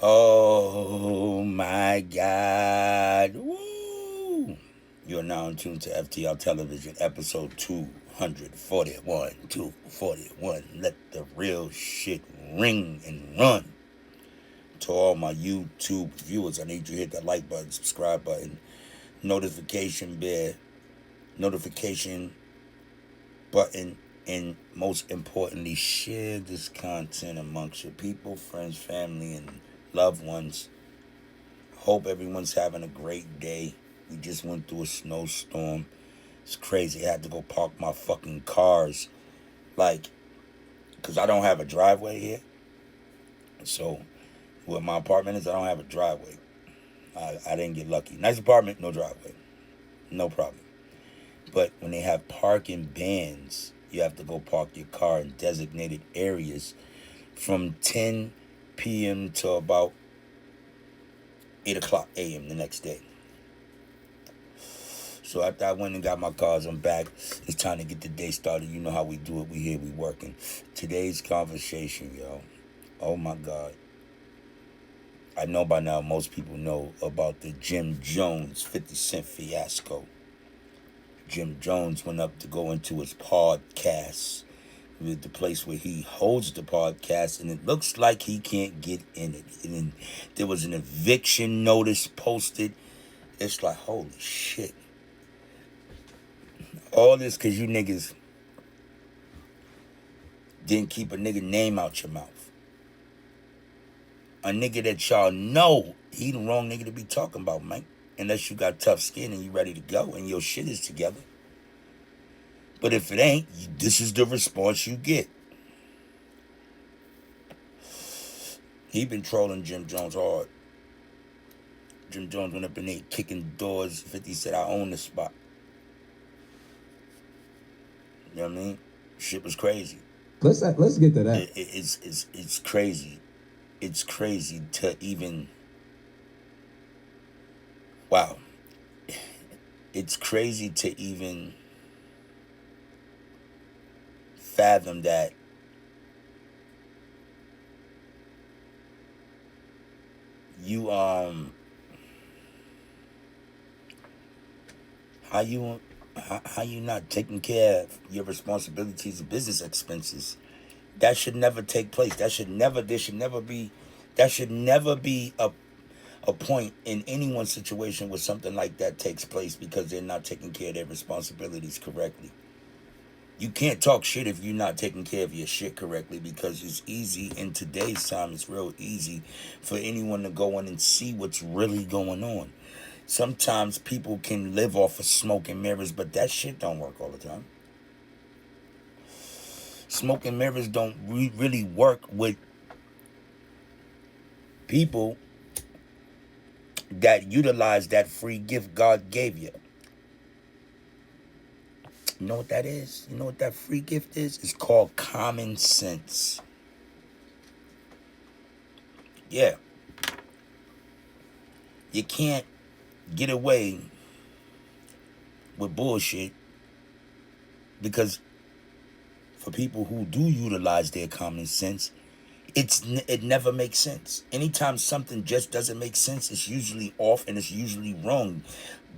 Oh my God. Woo! You're now in tune to F.T.R. Television, episode 241. 241. Let the real shit ring and run. To all my YouTube viewers, I need you to hit that like button, subscribe button, notification button, and most importantly, share this content amongst your people, friends, family, and loved ones. Hope everyone's having a great day. We just went through a snowstorm. It's crazy. I had to go park my fucking cars, like, because I don't have a driveway here. So, where my apartment is, I don't have a driveway. I didn't get lucky. Nice apartment, no driveway. No problem. But when they have parking bans, you have to go park your car in designated areas from 10 p.m. to about 8 o'clock a.m. the next day. So after I went and got my cars, I'm back. It's time to get the day started. You know how we do it. We here, we working. Today's conversation, yo. Oh my God. I know by now most people know about the Jim Jones 50 Cent fiasco. Jim Jones went up to go into his podcast with the place where he holds the podcast, and it looks like he can't get in it. And there was an eviction notice posted. It's like, holy shit. All this because you niggas didn't keep a nigga name out your mouth. A nigga that y'all know he the wrong nigga to be talking about, man. Unless you got tough skin and you ready to go and your shit is together. But if it ain't, this is the response you get. He been trolling Jim Jones hard. Jim Jones went up in there kicking doors. 50 said, I own the spot. You know what I mean? Shit was crazy. Let's get to that. It's crazy. It's crazy to even, wow. It's crazy to even fathom that you how you not taking care of your responsibilities and business expenses. That should never take place. That should never be a point in anyone's situation where something like that takes place because they're not taking care of their responsibilities correctly. You can't talk shit if you're not taking care of your shit correctly, because it's easy in today's time. It's real easy for anyone to go in and see what's really going on. Sometimes people can live off of smoke and mirrors, but that shit don't work all the time. Smoke and mirrors don't really work with people that utilize that free gift God gave you. You know what that is? You know what that free gift is? It's called common sense. Yeah. You can't get away with bullshit because for people who do utilize their common sense, it never makes sense. Anytime something just doesn't make sense, it's usually off and it's usually wrong.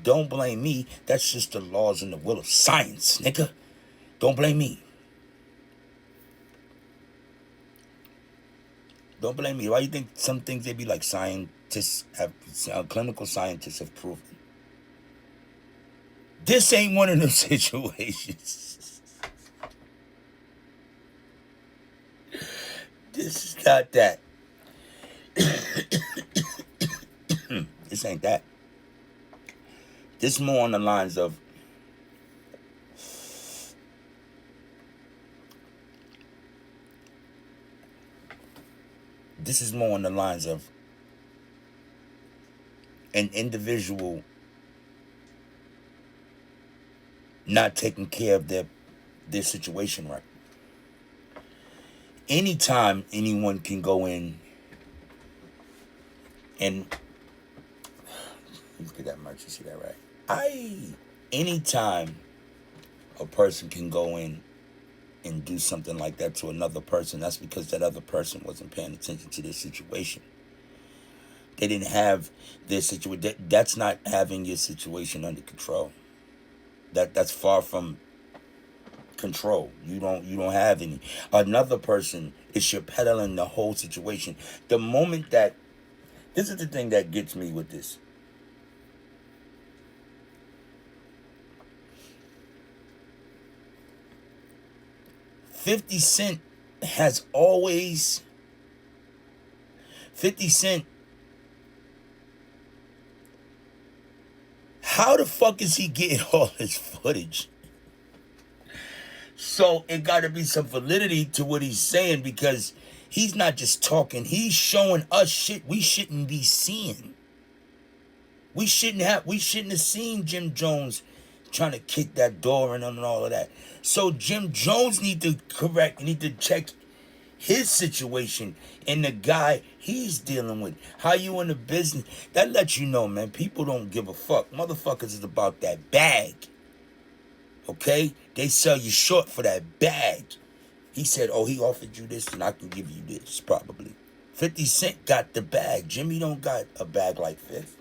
Don't blame me. That's just the laws and the will of science, nigga. Don't blame me. Don't blame me. Why you think some things they be like scientists have, clinical scientists have proven? This ain't one of those situations. This is not that. This ain't that. This more on the lines of an individual not taking care of their situation right. Anytime anyone can go in and let's get that much. You see that right? Anytime a person can go in and do something like that to another person, that's because that other person wasn't paying attention to their situation. they didn't have their situation. That's not having your situation under control. That's far from control. You don't have any. Another person is you're peddling the whole situation. The moment that this is the thing that gets me with this. 50 Cent has always 50 Cent. How the fuck is he getting all his footage? So it got to be some validity to what he's saying, because he's not just talking. He's showing us shit we shouldn't be seeing. We shouldn't have seen Jim Jones trying to kick that door in and all of that. So Jim Jones need to check his situation and the guy he's dealing with. How you in the business? That lets you know, man, people don't give a fuck. Motherfuckers is about that bag. Okay? They sell you short for that bag. He said, oh, he offered you this and I can give you this, probably. 50 Cent got the bag. Jimmy don't got a bag like Fifth.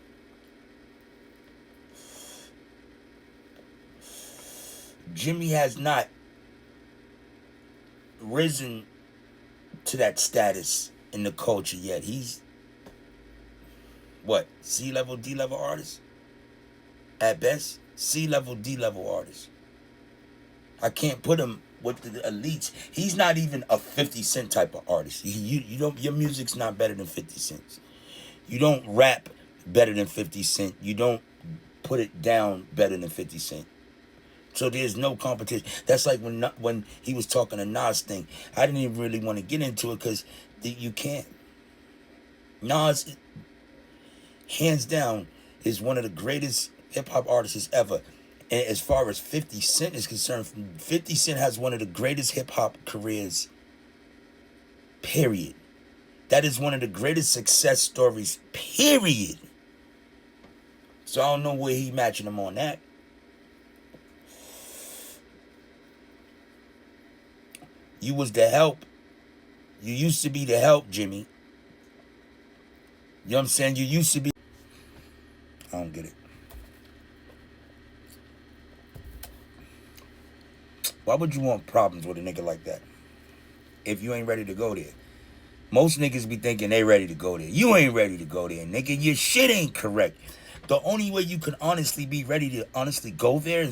Jimmy has not risen to that status in the culture yet. He's what? C-level, D-level artist? At best, C-level, D-level artist. I can't put him with the elites. He's not even a 50 Cent type of artist. You don't. Your music's not better than 50 Cent. You don't rap better than 50 Cent. You don't put it down better than 50 Cent. So there's no competition. That's like when he was talking to Nas thing. I didn't even really want to get into it because you can't. Nas, hands down, is one of the greatest hip-hop artists ever. And as far as 50 Cent is concerned, 50 Cent has one of the greatest hip-hop careers, period. That is one of the greatest success stories, period. So I don't know where he matching him on that. You was the help. You used to be the help, Jimmy. You know what I'm saying? You used to be. I don't get it. Why would you want problems with a nigga like that if you ain't ready to go there? Most niggas be thinking they ready to go there. You ain't ready to go there, nigga. Your shit ain't correct. The only way you can honestly be ready to honestly go there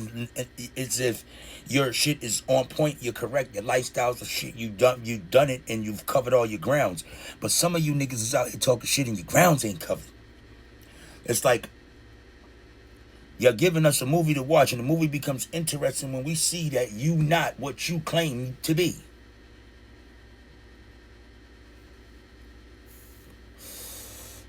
is if your shit is on point, you're correct, your lifestyle's of shit, you've done it, and you've covered all your grounds. But some of you niggas is out here talking shit and your grounds ain't covered. It's like you're giving us a movie to watch, and the movie becomes interesting when we see that you not what you claim to be.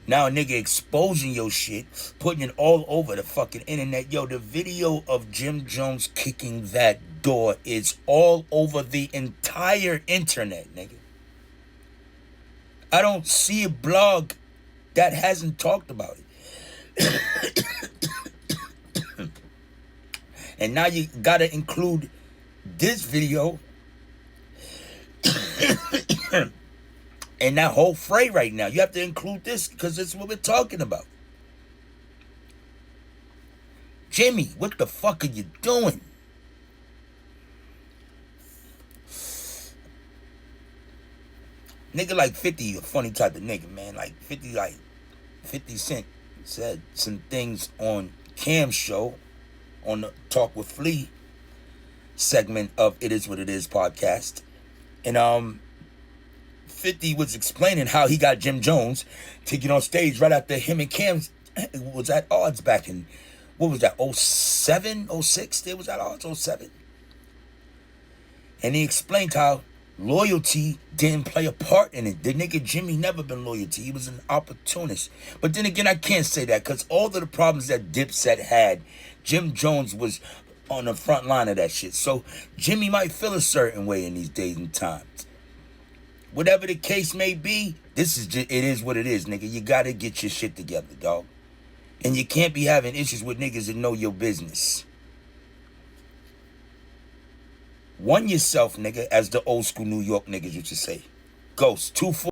Now a nigga exposing your shit, putting it all over the fucking internet. Yo, the video of Jim Jones kicking that door is all over the entire internet, nigga. I don't see a blog that hasn't talked about it. And now you gotta include this video and that whole fray right now. You have to include this because it's what we're talking about. Jimmy, what the fuck are you doing? Nigga like 50, a funny type of nigga, man. Like 50 Cent said some things on Cam's show, on the Talk with Flea segment of It Is What It Is podcast. And 50 was explaining how he got Jim Jones to get on stage right after him and Cam was at odds back in, what was that, 07, 06? They was at odds, 07. And he explained how loyalty didn't play a part in it. The nigga Jimmy never been loyalty. He was an opportunist. But then again, I can't say that because all of the problems that Dipset had, Jim Jones was on the front line of that shit. So Jimmy might feel a certain way in these days and times. Whatever the case may be, this is just, it is what it is, nigga. You gotta get your shit together, dog. And you can't be having issues with niggas that know your business. One yourself, nigga, as the old school New York niggas used to say. Ghost, 2-4.